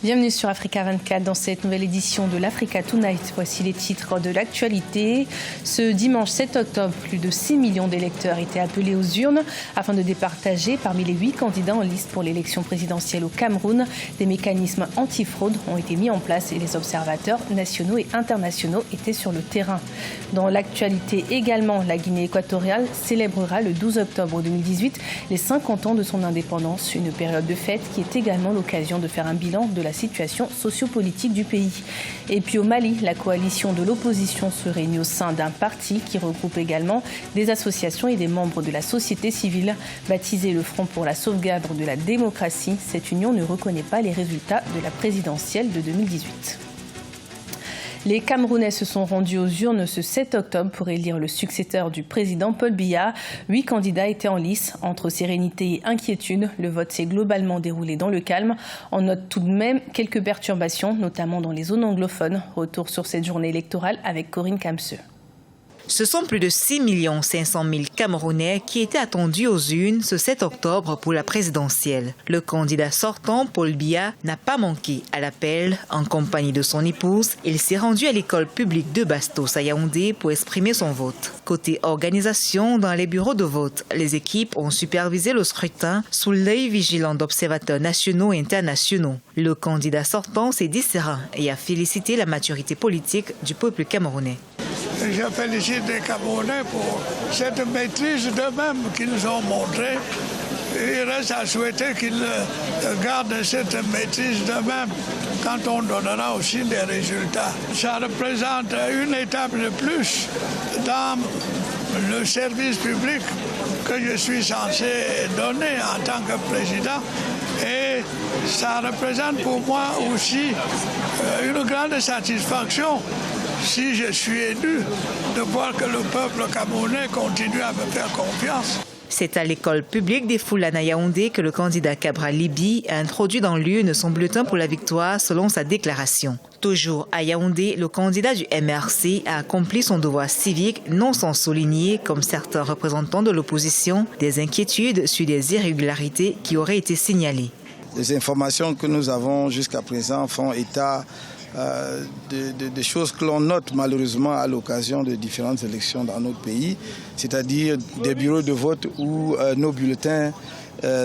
Bienvenue sur Africa 24 dans cette nouvelle édition de l'Africa Tonight. Voici les titres de l'actualité. Ce dimanche 7 octobre, plus de 6 millions d'électeurs étaient appelés aux urnes afin de départager parmi les 8 candidats en liste pour l'élection présidentielle au Cameroun. Des mécanismes anti-fraude ont été mis en place et les observateurs nationaux et internationaux étaient sur le terrain. Dans l'actualité également, la Guinée équatoriale célébrera le 12 octobre 2018 les 50 ans de son indépendance, une période de fête qui est également l'occasion de faire un bilan de la situation sociopolitique du pays. Et puis au Mali, la coalition de l'opposition se réunit au sein d'un parti qui regroupe également des associations et des membres de la société civile. Baptisé le Front pour la sauvegarde de la démocratie, cette union ne reconnaît pas les résultats de la présidentielle de 2018. Les Camerounais se sont rendus aux urnes ce 7 octobre pour élire le successeur du président Paul Biya. 8 candidats étaient en lice. Entre sérénité et inquiétude, le vote s'est globalement déroulé dans le calme. On note tout de même quelques perturbations, notamment dans les zones anglophones. Retour sur cette journée électorale avec Corinne Kamseux. Ce sont plus de 6 500 000 Camerounais qui étaient attendus aux urnes ce 7 octobre pour la présidentielle. Le candidat sortant, Paul Biya, n'a pas manqué à l'appel. En compagnie de son épouse, il s'est rendu à l'école publique de Bastos à Yaoundé pour exprimer son vote. Côté organisation, dans les bureaux de vote, les équipes ont supervisé le scrutin sous l'œil vigilant d'observateurs nationaux et internationaux. Le candidat sortant s'est dit serein et a félicité la maturité politique du peuple camerounais. Je félicite les Camerounais pour cette maîtrise d'eux-mêmes qu'ils ont montrée. Il reste à souhaiter qu'ils gardent cette maîtrise d'eux-mêmes quand on donnera aussi des résultats. Ça représente une étape de plus dans le service public que je suis censé donner en tant que président. Et ça représente pour moi aussi une grande satisfaction, si je suis élu, de voir que le peuple camerounais continue à me faire confiance. C'est à l'école publique des Foulane à Yaoundé que le candidat Cabral Libi a introduit dans l'urne son bulletin pour la victoire selon sa déclaration. Toujours à Yaoundé, le candidat du MRC a accompli son devoir civique, non sans souligner, comme certains représentants de l'opposition, des inquiétudes sur des irrégularités qui auraient été signalées. Les informations que nous avons jusqu'à présent font état de choses que l'on note malheureusement à l'occasion de différentes élections dans notre pays, c'est-à-dire des bureaux de vote où nos bulletins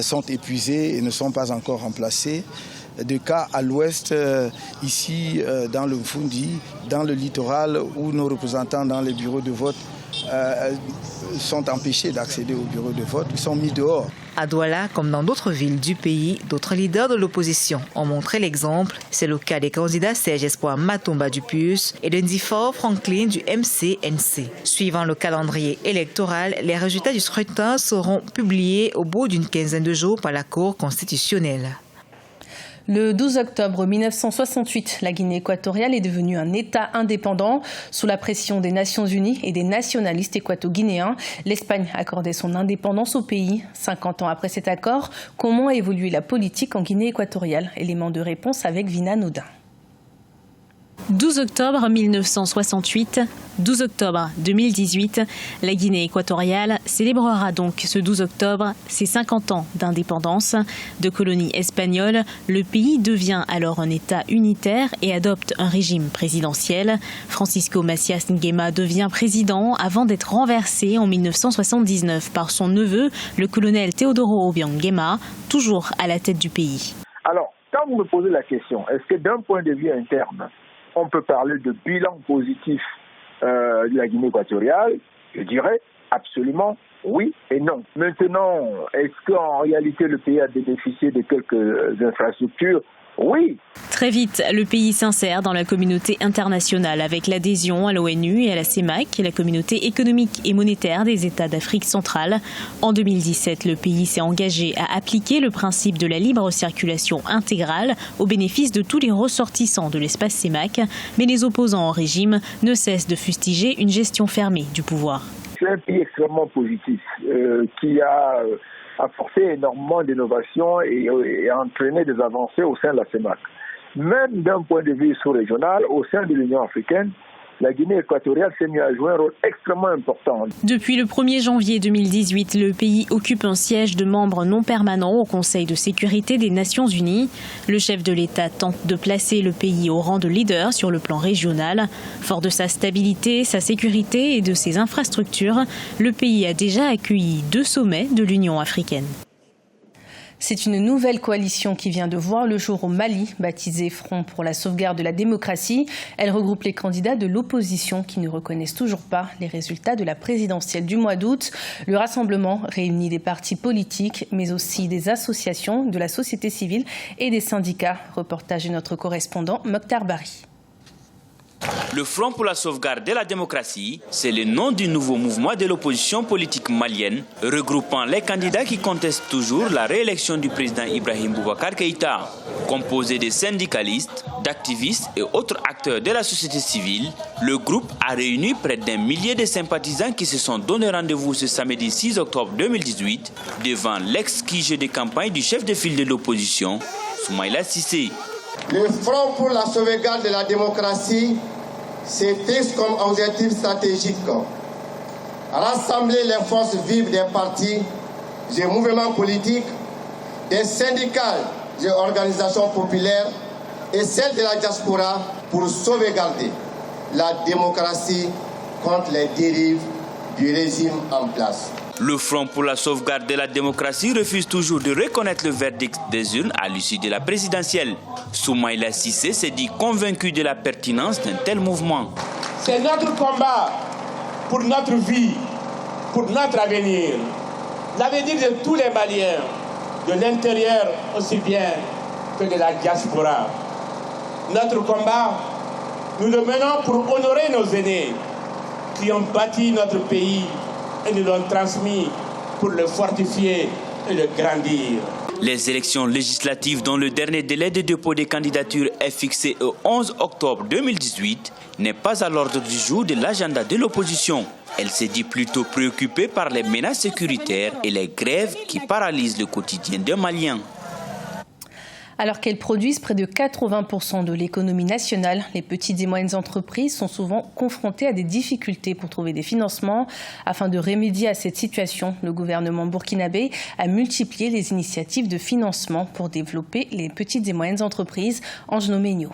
sont épuisés et ne sont pas encore remplacés. De cas à l'ouest, ici dans le Mfundi, dans le littoral, où nos représentants dans les bureaux de vote sont empêchés d'accéder aux bureaux de vote, ils sont mis dehors. À Douala, comme dans d'autres villes du pays, d'autres leaders de l'opposition ont montré l'exemple. C'est le cas des candidats Serge Espoir Matomba du PUS et de Ndifor Franklin du MCNC. Suivant le calendrier électoral, les résultats du scrutin seront publiés au bout d'une quinzaine de jours par la Cour constitutionnelle. Le 12 octobre 1968, la Guinée équatoriale est devenue un État indépendant. Sous la pression des Nations Unies et des nationalistes équato-guinéens, l'Espagne accordait son indépendance au pays. 50 ans après cet accord, comment a évolué la politique en Guinée équatoriale? Élément de réponse avec Vina Nodin. 12 octobre 1968, 12 octobre 2018, la Guinée équatoriale célébrera donc ce 12 octobre ses 50 ans d'indépendance. De colonie espagnole, le pays devient alors un État unitaire et adopte un régime présidentiel. Francisco Macias Nguema devient président avant d'être renversé en 1979 par son neveu, le colonel Teodoro Obiang Nguema, toujours à la tête du pays. Alors, quand vous me posez la question, est-ce que d'un point de vue interne, on peut parler de bilan positif de la Guinée équatoriale? Je dirais absolument oui et non. Maintenant, est-ce qu'en réalité le pays a bénéficié de quelques infrastructures? Oui. Très vite, le pays s'insère dans la communauté internationale avec l'adhésion à l'ONU et à la CEMAC, la communauté économique et monétaire des États d'Afrique centrale. En 2017, le pays s'est engagé à appliquer le principe de la libre circulation intégrale au bénéfice de tous les ressortissants de l'espace CEMAC, mais les opposants au régime ne cessent de fustiger une gestion fermée du pouvoir. C'est un pays extrêmement positif qui a apporté énormément d'innovations et entraîné des avancées au sein de la CEMAC. Même d'un point de vue sous-régional, au sein de l'Union africaine, la Guinée équatoriale s'est mise à jouer un rôle extrêmement important. Depuis le 1er janvier 2018, le pays occupe un siège de membre non permanent au Conseil de sécurité des Nations Unies. Le chef de l'État tente de placer le pays au rang de leader sur le plan régional. Fort de sa stabilité, sa sécurité et de ses infrastructures, le pays a déjà accueilli 2 sommets de l'Union africaine. C'est une nouvelle coalition qui vient de voir le jour au Mali, baptisée Front pour la sauvegarde de la démocratie. Elle regroupe les candidats de l'opposition qui ne reconnaissent toujours pas les résultats de la présidentielle du mois d'août. Le rassemblement réunit des partis politiques, mais aussi des associations, de la société civile et des syndicats. Reportage de notre correspondant Mokhtar Bari. Le Front pour la sauvegarde de la démocratie, c'est le nom du nouveau mouvement de l'opposition politique malienne, regroupant les candidats qui contestent toujours la réélection du président Ibrahim Boubacar Keïta. Composé de syndicalistes, d'activistes et autres acteurs de la société civile, le groupe a réuni près d'1 millier de sympathisants qui se sont donné rendez-vous ce samedi 6 octobre 2018 devant l'ex-QG de campagne du chef de file de l'opposition, Soumaïla Cissé. Le Front pour la sauvegarde de la démocratie se fixe comme objectif stratégique rassembler les forces vives des partis, des mouvements politiques, des syndicats, des organisations populaires et celles de la diaspora pour sauvegarder la démocratie contre les dérives du régime en place. Le Front pour la sauvegarde de la démocratie refuse toujours de reconnaître le verdict des urnes à l'issue de la présidentielle. Soumaïla Cissé s'est dit convaincu de la pertinence d'un tel mouvement. C'est notre combat pour notre vie, pour notre avenir, l'avenir de tous les Maliens, de l'intérieur aussi bien que de la diaspora. Notre combat, nous le menons pour honorer nos aînés qui ont bâti notre pays et nous l'ont transmis pour le fortifier et le grandir. Les élections législatives dont le dernier délai de dépôt des candidatures est fixé au 11 octobre 2018 n'est pas à l'ordre du jour de l'agenda de l'opposition. Elle s'est dit plutôt préoccupée par les menaces sécuritaires et les grèves qui paralysent le quotidien des Maliens. Alors qu'elles produisent près de 80% de l'économie nationale, les petites et moyennes entreprises sont souvent confrontées à des difficultés pour trouver des financements. Afin de remédier à cette situation, le gouvernement burkinabé a multiplié les initiatives de financement pour développer les petites et moyennes entreprises. Angelo Megno.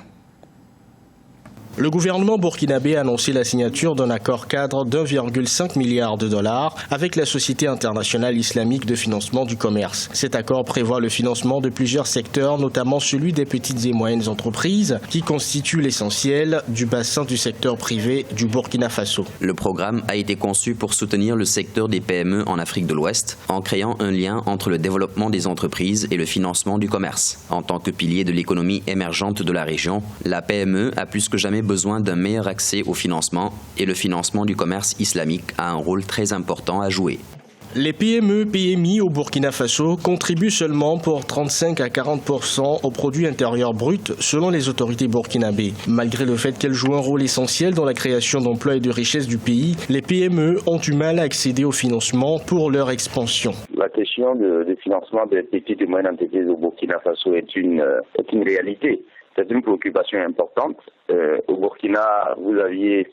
Le gouvernement burkinabé a annoncé la signature d'un accord cadre d'1,5 milliard de dollars avec la Société internationale islamique de financement du commerce. Cet accord prévoit le financement de plusieurs secteurs, notamment celui des petites et moyennes entreprises, qui constituent l'essentiel du bassin du secteur privé du Burkina Faso. Le programme a été conçu pour soutenir le secteur des PME en Afrique de l'Ouest, en créant un lien entre le développement des entreprises et le financement du commerce. En tant que pilier de l'économie émergente de la région, la PME a plus que jamais besoin d'un meilleur accès au financement et le financement du commerce islamique a un rôle très important à jouer. Les PME-PMI au Burkina Faso contribuent seulement pour 35 à 40% au produit intérieur brut selon les autorités burkinabées. Malgré le fait qu'elles jouent un rôle essentiel dans la création d'emplois et de richesses du pays, les PME ont du mal à accéder au financement pour leur expansion. La question de financement des petites et moyennes entreprises au Burkina Faso est une réalité. C'est une préoccupation importante. Au Burkina, vous aviez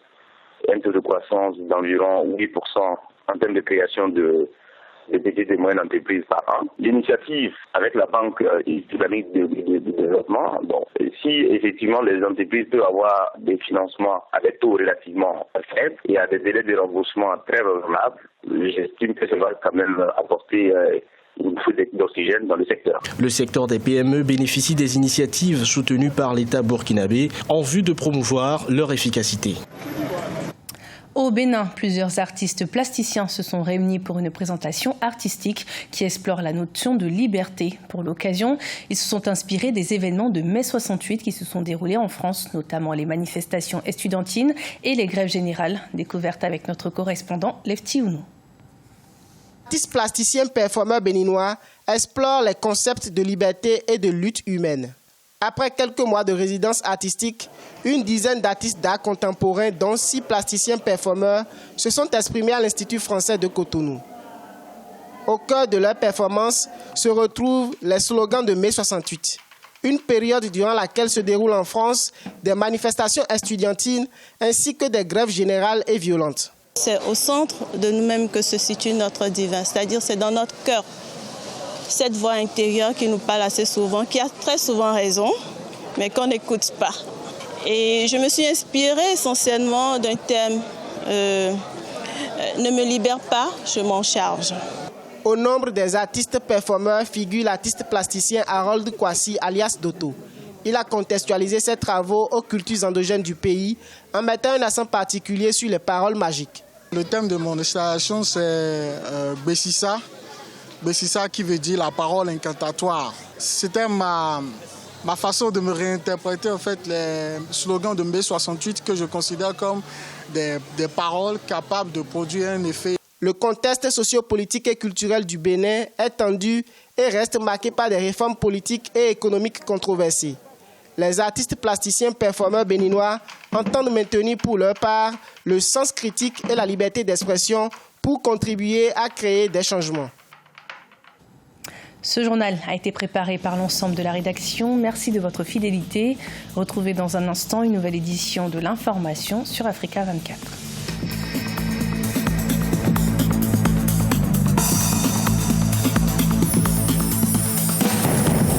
un taux de croissance d'environ 8% en termes de création de petites et moyennes entreprises par an. L'initiative avec la Banque islamique de développement, si effectivement les entreprises peuvent avoir des financements à des taux relativement faibles et à des délais de remboursement très raisonnables, j'estime que ça va quand même apporter une fuite d'oxygène dans le secteur. Le secteur des PME bénéficie des initiatives soutenues par l'État burkinabé en vue de promouvoir leur efficacité. Au Bénin, plusieurs artistes plasticiens se sont réunis pour une présentation artistique qui explore la notion de liberté. Pour l'occasion, ils se sont inspirés des événements de mai 68 qui se sont déroulés en France, notamment les manifestations estudiantines et les grèves générales. Découverte avec notre correspondant Lefty Ounou. L'artiste plasticien performeur béninois explore les concepts de liberté et de lutte humaine. Après quelques mois de résidence artistique, une dizaine d'artistes d'art contemporain, dont 6 plasticiens performeurs, se sont exprimés à l'Institut français de Cotonou. Au cœur de leur performance se retrouvent les slogans de mai 68. Une période durant laquelle se déroulent en France des manifestations estudiantines ainsi que des grèves générales et violentes. C'est au centre de nous-mêmes que se situe notre divin, c'est-à-dire c'est dans notre cœur. Cette voix intérieure qui nous parle assez souvent, qui a très souvent raison, mais qu'on n'écoute pas. Et je me suis inspirée essentiellement d'un thème ne me libère pas, je m'en charge. Au nombre des artistes performeurs figure l'artiste plasticien Harold Kwasi alias Doto. Il a contextualisé ses travaux aux cultures endogènes du pays en mettant un accent particulier sur les paroles magiques. Le thème de mon installation c'est Bessissa. Bessissa qui veut dire la parole incantatoire. C'était ma façon de me réinterpréter en fait les slogans de mai 68 que je considère comme des paroles capables de produire un effet. Le contexte sociopolitique et culturel du Bénin est tendu et reste marqué par des réformes politiques et économiques controversées. Les artistes plasticiens performeurs béninois entendent maintenir pour leur part le sens critique et la liberté d'expression pour contribuer à créer des changements. Ce journal a été préparé par l'ensemble de la rédaction. Merci de votre fidélité. Retrouvez dans un instant une nouvelle édition de l'information sur Africa 24.